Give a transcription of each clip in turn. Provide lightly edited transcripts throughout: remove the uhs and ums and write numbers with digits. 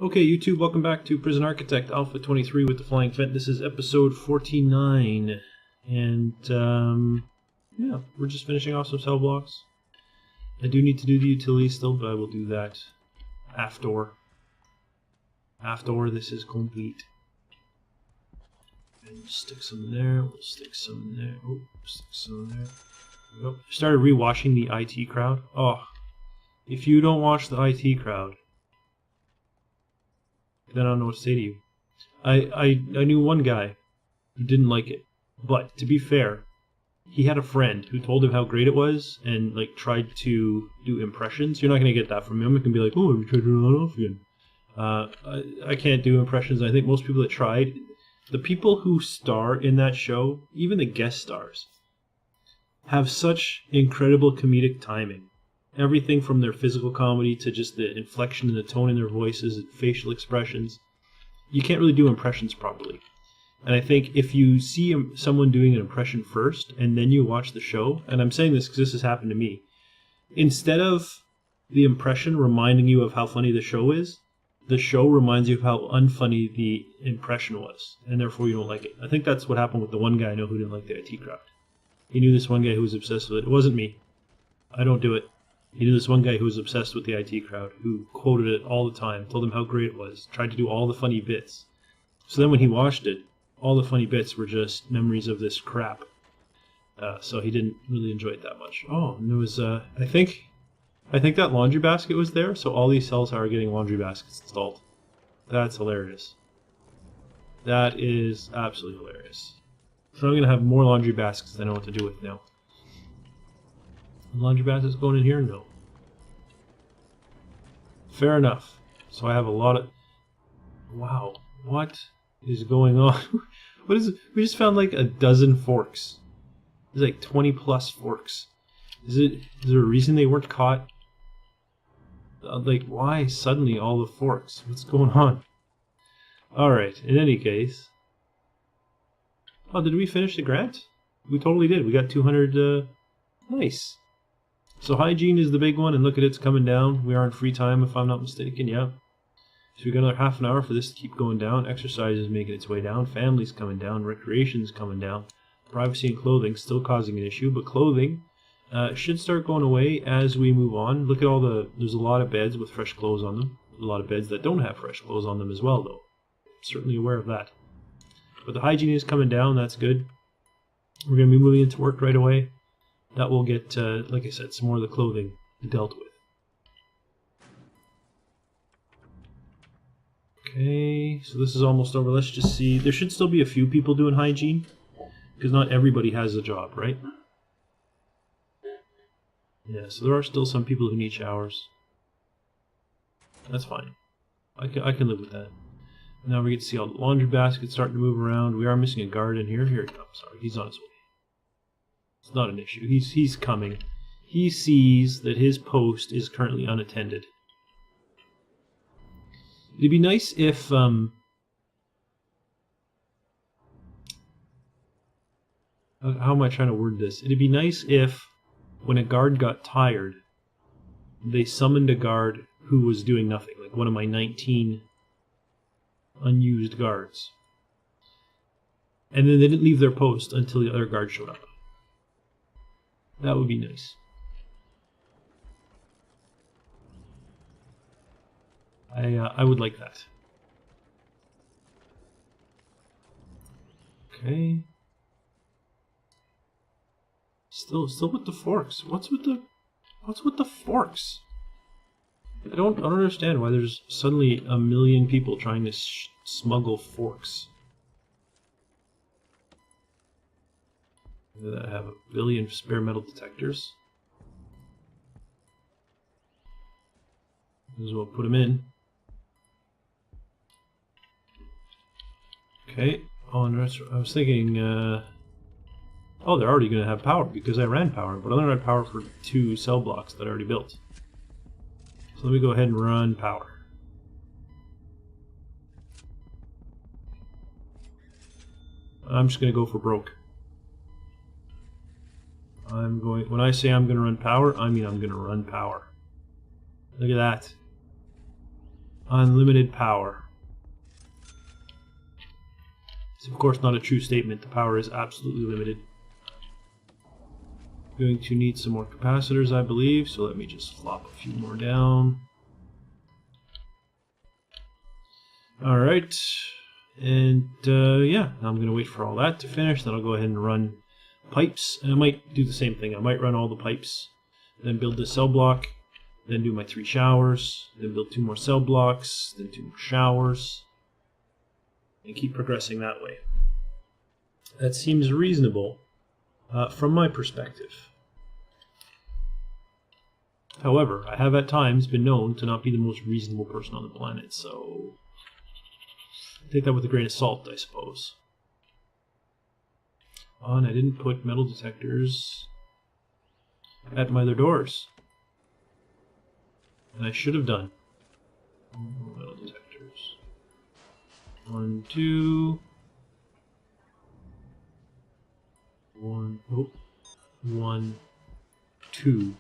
Okay, YouTube, welcome back to Prison Architect Alpha 23 with the Flying Phent. This is episode 49, and yeah, we're just finishing off some cell blocks. I do need to do the utility still, but I will do that after this is complete. And we'll stick some in there, we'll stick some in there, oh, stick some in there. Oh, I started rewatching the IT crowd. Oh, if you don't watch the IT crowd, then I don't know what to say to you. I knew one guy who didn't like it, but to be fair, he had a friend who told him how great it was and like tried to do impressions. You're not going to get that from me. I'm not going to be like, oh, we tried to do that off again. I can't do impressions. I think most people that tried, the people who star in that show, even the guest stars, have such incredible comedic timing. Everything from their physical comedy to just the inflection and the tone in their voices and facial expressions. You can't really do impressions properly. And I think if you see someone doing an impression first and then you watch the show, and I'm saying this because this has happened to me, instead of the impression reminding you of how funny the show is, the show reminds you of how unfunny the impression was, and therefore you don't like it. I think that's what happened with the one guy I know who didn't like the IT crowd. He knew this one guy who was obsessed with it. It wasn't me. I don't do it. He knew this one guy who was obsessed with the IT crowd, who quoted it all the time, told him how great it was, tried to do all the funny bits. So then when he watched it, all the funny bits were just memories of this crap. So he didn't really enjoy it that much. Oh, and there was, I think that laundry basket was there, so all these cells are getting laundry baskets installed. That's hilarious. That is absolutely hilarious. So I'm going to have more laundry baskets than I know what to do with now. Laundry baskets going in here? No. Fair enough. So I have a lot of... Wow. What is going on? What is it? We just found like a dozen forks. There's like 20 plus forks. Is there a reason they weren't caught? Like, why suddenly all the forks? What's going on? Alright, in any case. Oh, did we finish the grant? We totally did. We got 200... Nice. So hygiene is the big one, and look at it's coming down. We are in free time, if I'm not mistaken, yeah. So we got another half an hour for this to keep going down. Exercise is making its way down. Family's coming down. Recreation's coming down. Privacy and clothing still causing an issue, but clothing should start going away as we move on. Look at there's a lot of beds with fresh clothes on them. A lot of beds that don't have fresh clothes on them as well, though. Certainly aware of that. But the hygiene is coming down. That's good. We're going to be moving into work right away. That will get, like I said, some more of the clothing dealt with. Okay, so this is almost over. Let's just see. There should still be a few people doing hygiene, because not everybody has a job, right? Yeah, so there are still some people who need showers. That's fine. I can live with that. Now we get to see all the laundry baskets starting to move around. We are missing a guard in here. Here he comes. Sorry, he's on his way. It's not an issue. He's coming. He sees that his post is currently unattended. It'd be nice if how am I trying to word this? It'd be nice if when a guard got tired, they summoned a guard who was doing nothing, like one of my 19 unused guards. And then they didn't leave their post until the other guard showed up. That would be nice. I would like that. Okay. Still with the forks. What's with the forks? I don't understand why there's suddenly a million people trying to smuggle forks. I have a billion spare metal detectors. Might as well put them in. Okay. Oh, and I was thinking, oh, they're already going to have power because I ran power, but I only ran power for 2 cell blocks that I already built. So let me go ahead and run power. I'm just going to go for broke. When I say I'm going to run power, I mean I'm going to run power. Look at that. unlimited power. It's of course not a true statement. The power is absolutely limited. Going to need some more capacitors, I believe, so let me just flop a few more down. Alright, and yeah, now I'm going to wait for all that to finish, then I'll go ahead and run pipes, and I might do the same thing. I might run all the pipes, then build the cell block, then do my 3 showers, then build 2 more cell blocks, then 2 more showers, and keep progressing that way. That seems reasonable from my perspective. However, I have at times been known to not be the most reasonable person on the planet, so take that with a grain of salt, I suppose. Oh, and I didn't put metal detectors at my other doors. And I should have done. Metal detectors. 1, 2. 1, oh, 1, 2.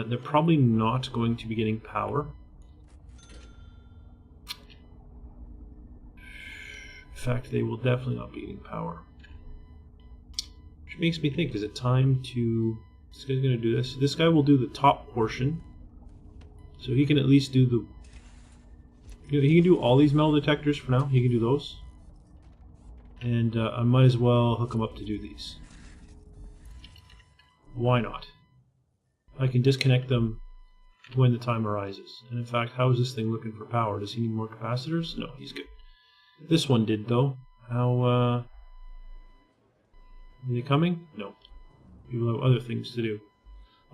They're probably not going to be getting power. In fact, they will definitely not be getting power. Which makes me think, is it time to... This guy's going to do this. This guy will do the top portion. So he can at least do the... You know, he can do all these metal detectors for now. He can do those. And I might as well hook him up to do these. Why not? I can disconnect them when the time arises. And in fact, how is this thing looking for power? Does he need more capacitors? No, he's good. This one did, though. How, are they coming? No. People have other things to do.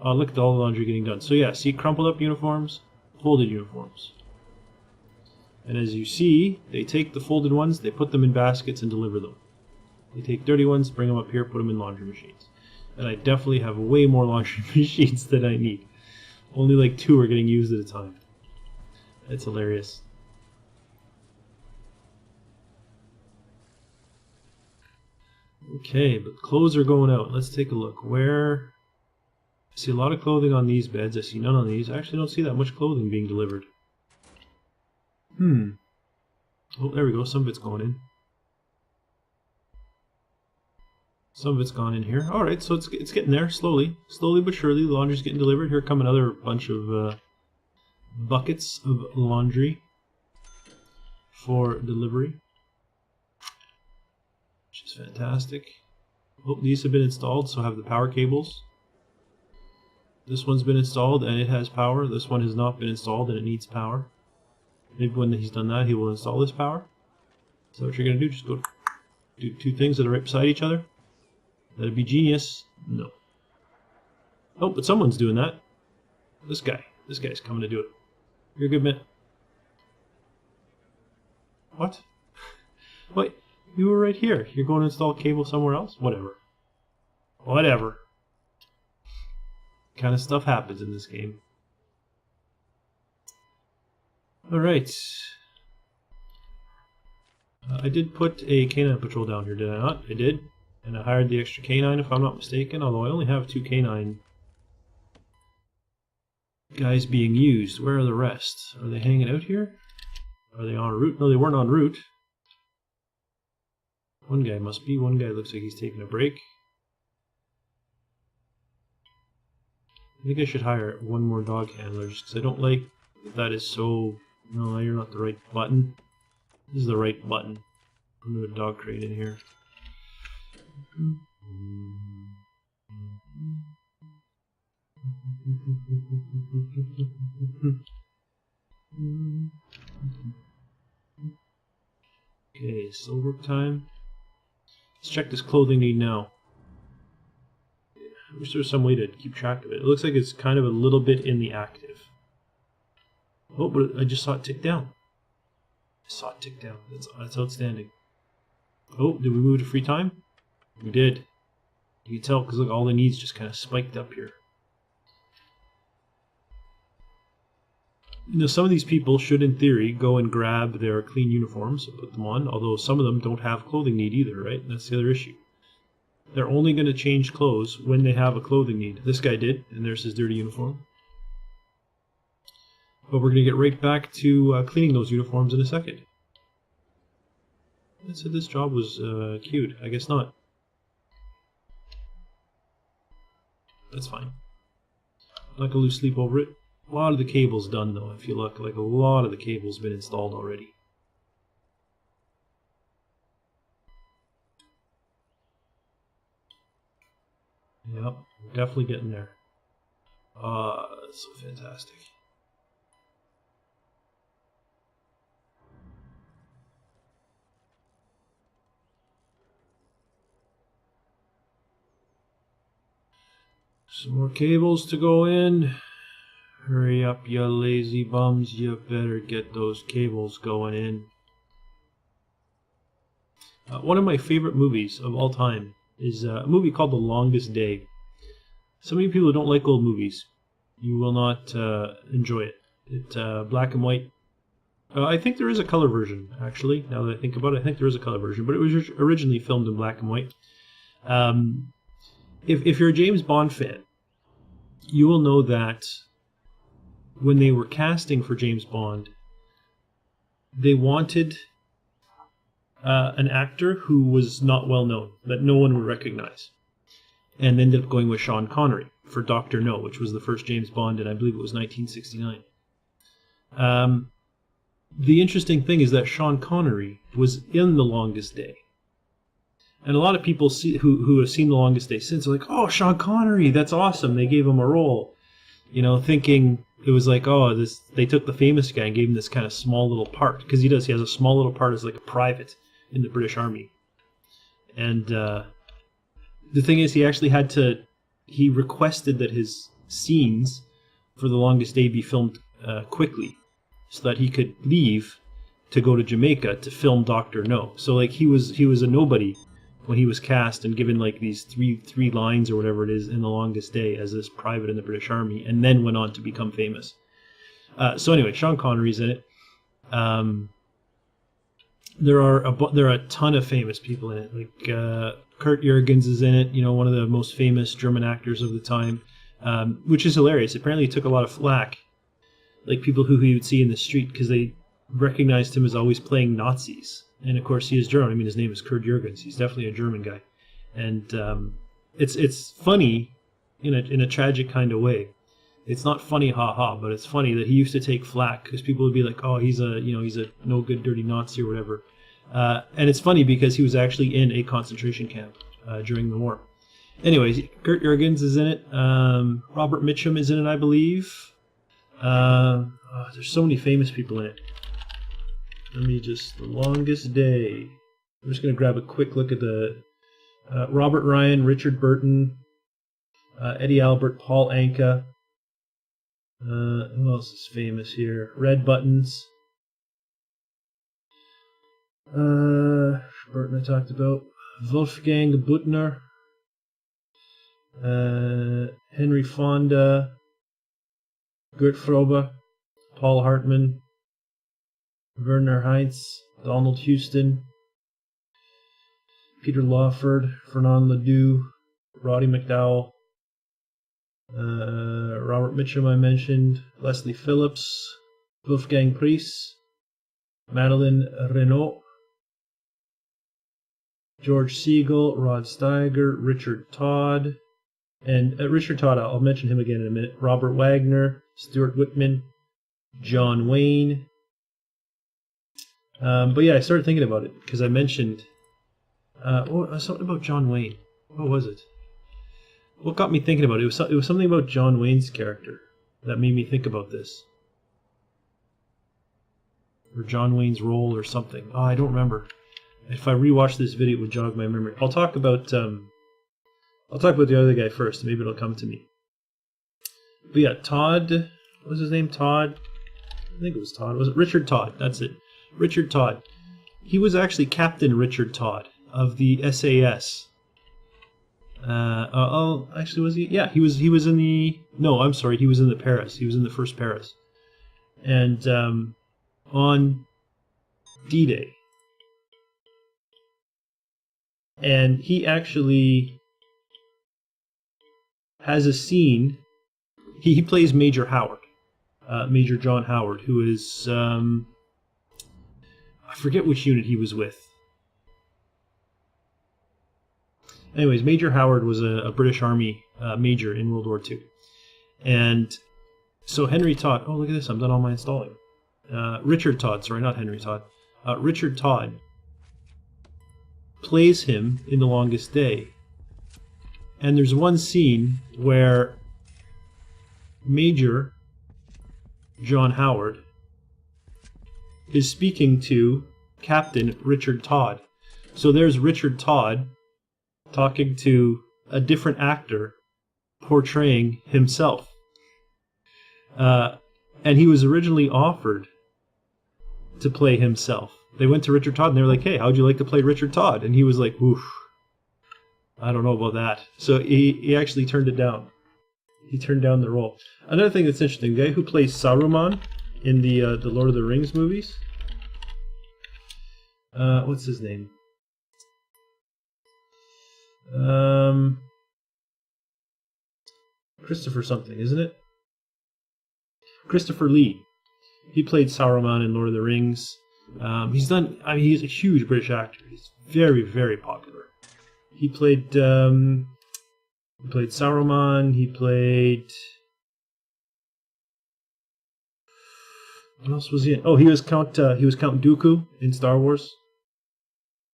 Look at all the laundry getting done. So yeah, see crumpled up uniforms, folded uniforms. And as you see, they take the folded ones, they put them in baskets and deliver them. They take dirty ones, bring them up here, put them in laundry machines. And I definitely have way more laundry machines than I need. Only like 2 are getting used at a time. That's hilarious. Okay, but clothes are going out. Let's take a look. Where... I see a lot of clothing on these beds. I see none on these. I actually don't see that much clothing being delivered. Oh, there we go. Some of it's going in. Some of it's gone in here. Alright, so it's getting there, slowly. Slowly but surely, the laundry's getting delivered. Here come another bunch of buckets of laundry for delivery. Which is fantastic. Oh, these have been installed, so have the power cables. This one's been installed and it has power. This one has not been installed and it needs power. Maybe when he's done that, he will install this power. So what you're going to do, just go do 2 things that are right beside each other. That'd be genius. No. Oh, but someone's doing that. This guy. This guy's coming to do it. You're a good man. What? Wait, you were right here. You're going to install a cable somewhere else? Whatever. Whatever. Kind of stuff happens in this game. Alright. I did put a canine patrol down here, did I not? I did. And I hired the extra canine, if I'm not mistaken, although I only have 2 canine guys being used. Where are the rest? Are they hanging out here? Are they en route? No, they weren't en route. One guy must be. One guy looks like he's taking a break. I think I should hire 1 more dog handler, just because I don't like that is so... No, you're not the right button. This is the right button. I'm going to put a dog crate in here. Okay, still work time. Let's check this clothing need now. I wish there was some way to keep track of it. It looks like it's kind of a little bit in the active. Oh, but I just saw it tick down. I saw it tick down. That's outstanding. Oh, did we move to free time? We did. You can tell because look, all the needs just kind of spiked up here. You know, some of these people should, in theory, go and grab their clean uniforms and put them on, although some of them don't have clothing need either, right? That's the other issue. They're only going to change clothes when they have a clothing need. This guy did, and there's his dirty uniform. But we're going to get right back to cleaning those uniforms in a second. I said this job was cute. I guess not. That's fine. I'm not going to lose sleep over it. A lot of the cable's done, though. If you look, like a lot of the cable's been installed already. Yep, definitely getting there. That's so fantastic. Some more cables to go in. Hurry up, you lazy bums. You better get those cables going in. One of my favorite movies of all time is a movie called The Longest Day. So many people who don't like old movies, you will not enjoy it. It's black and white. I think there is a color version, actually. Now that I think about it, I think there is a color version, but it was originally filmed in black and white. If you're a James Bond fan, you will know that when they were casting for James Bond, they wanted an actor who was not well known, that no one would recognize, and ended up going with Sean Connery for Dr. No, which was the first James Bond, and I believe it was 1969. The interesting thing is that Sean Connery was in The Longest Day. And a lot of people who have seen The Longest Day since are like, oh, Sean Connery, that's awesome. They gave him a role. You know, thinking it was like, oh, they took the famous guy and gave him this kind of small little part. Because he has a small little part as like a private in the British Army. And the thing is, he requested that his scenes for The Longest Day be filmed quickly so that he could leave to go to Jamaica to film Dr. No. So like he was a nobody when he was cast and given like these three lines or whatever it is in The Longest Day as this private in the British Army, and then went on to become famous. So anyway, Sean Connery's in it. There are a ton of famous people in it. Like Kurt Jürgens is in it. You know, one of the most famous German actors of the time, which is hilarious. Apparently, he took a lot of flack, like people who he would see in the street, because they recognized him as always playing Nazis. And of course, he is German. I mean, his name is Kurt Jürgens. He's definitely a German guy, and it's funny in a tragic kind of way. It's not funny, ha, but it's funny that he used to take flack because people would be like, "Oh, he's a no good, dirty Nazi or whatever." And it's funny because he was actually in a concentration camp during the war. Anyways, Kurt Jürgens is in it. Robert Mitchum is in it, I believe. There's so many famous people in it. The Longest Day. I'm just going to grab a quick look at the Robert Ryan, Richard Burton, Eddie Albert, Paul Anka. Who else is famous here? Red Buttons. Burton I talked about. Wolfgang Büttner. Henry Fonda. Gert Frobe. Paul Hartman. Werner Heinz, Donald Houston, Peter Lawford, Fernand Ledoux, Roddy McDowell, Robert Mitchum I mentioned, Leslie Phillips, Wolfgang Priest, Madeleine Renaud, George Siegel, Rod Steiger, Richard Todd, and Richard Todd, I'll mention him again in a minute, Robert Wagner, Stuart Whitman, John Wayne. But yeah, I started thinking about it because I mentioned something about John Wayne. What was it? What got me thinking about it? It was something about John Wayne's character that made me think about this, or John Wayne's role, or something. Oh, I don't remember. If I rewatch this video, it would jog my memory. I'll talk about the other guy first. Maybe it'll come to me. But yeah, Todd. What was his name? Todd. I think it was Todd. Was it Richard Todd? That's it. Richard Todd. He was actually Captain Richard Todd of the SAS. Actually, was he? Yeah, he was in the... No, I'm sorry, he was in the Paris. He was in the first Paris. And on D-Day. And he actually has a scene... He plays Major Howard. Major John Howard, who is I forget which unit he was with. Anyways, Major Howard was a British Army major in World War II. And so Henry Todd, oh, look at this, I'm done all my installing. Richard Todd, sorry, not Henry Todd. Richard Todd plays him in The Longest Day. And there's one scene where Major John Howard is speaking to Captain Richard Todd. So there's Richard Todd talking to a different actor portraying himself. And he was originally offered to play himself. They went to Richard Todd and they were like, hey, how'd you like to play Richard Todd? And he was like, oof, I don't know about that. So he actually turned it down. He turned down the role. Another thing that's interesting, the guy who plays Saruman in the Lord of the Rings movies, what's his name? Christopher something, isn't it? Christopher Lee. He played Saruman in Lord of the Rings. He's a huge British actor. He's very, very popular. He played Saruman. He played. What else was he in? Oh, he was Count Dooku in Star Wars.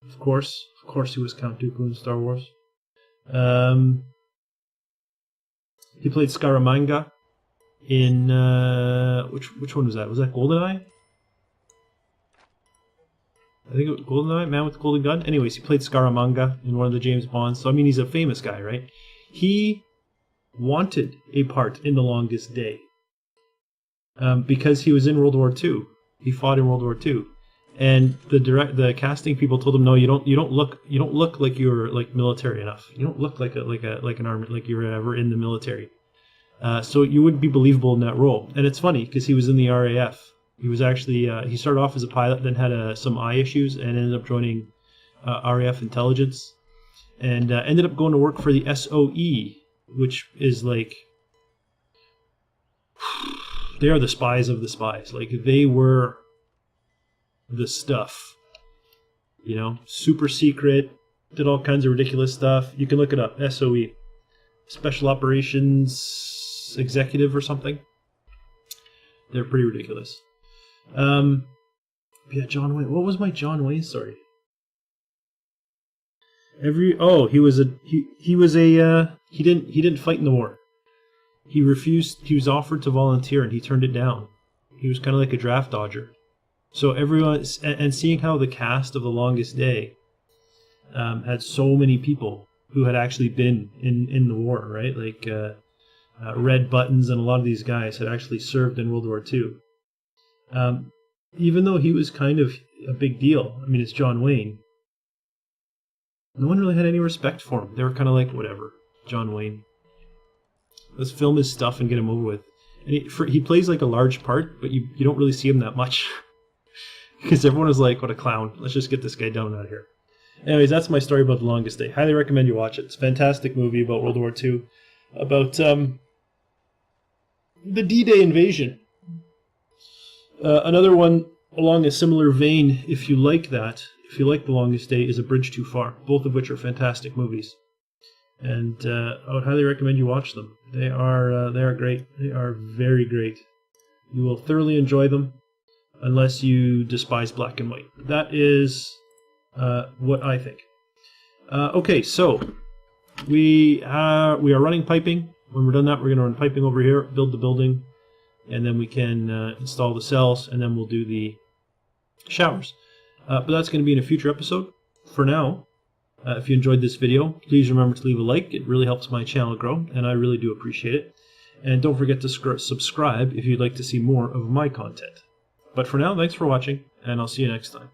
Of course, he was Count Dooku in Star Wars. He played Scaramanga in which one was that? Was that GoldenEye? I think it was GoldenEye, Man with the Golden Gun. Anyways, he played Scaramanga in one of the James Bonds. So I mean, he's a famous guy, right? He wanted a part in The Longest Day because he was in World War II. He fought in World War II. And the casting people told him, no, you don't look like you're like military enough. You don't look like an army, like you were ever in the military. So you wouldn't be believable in that role. And it's funny because he was in the RAF. He was actually he started off as a pilot, then had some eye issues, and ended up joining RAF intelligence, and ended up going to work for the SOE, which is like they are the spies of the spies. Like they were the stuff, you know, super secret, did all kinds of ridiculous stuff. You can look it up, SOE, Special Operations Executive or something. They're pretty ridiculous. Yeah, John Wayne. What was my John Wayne story? He didn't fight in the war. He refused. He was offered to volunteer and he turned it down. He was kind of like a draft dodger. So everyone, and seeing how the cast of The Longest Day had so many people who had actually been in the war, right? Like Red Buttons and a lot of these guys had actually served in World War II. Even though he was kind of a big deal, I mean, it's John Wayne, no one really had any respect for him. They were kind of like, whatever, John Wayne. Let's film his stuff and get him over with. And he plays like a large part, but you don't really see him that much. Because everyone was like, what a clown. Let's just get this guy down out of here. Anyways, that's my story about The Longest Day. Highly recommend you watch it. It's a fantastic movie about World War II. About the D-Day invasion. Another one along a similar vein, if you like that, if you like The Longest Day, is A Bridge Too Far. Both of which are fantastic movies. And I would highly recommend you watch them. They are great. They are very great. You will thoroughly enjoy them. Unless you despise black and white. That is what I think. Okay, so we are running piping. When we're done that, we're going to run piping over here, build the building, and then we can install the cells, and then we'll do the showers. But that's going to be in a future episode. For now, if you enjoyed this video, please remember to leave a like. It really helps my channel grow, and I really do appreciate it. And don't forget to subscribe if you'd like to see more of my content. But for now, thanks for watching, and I'll see you next time.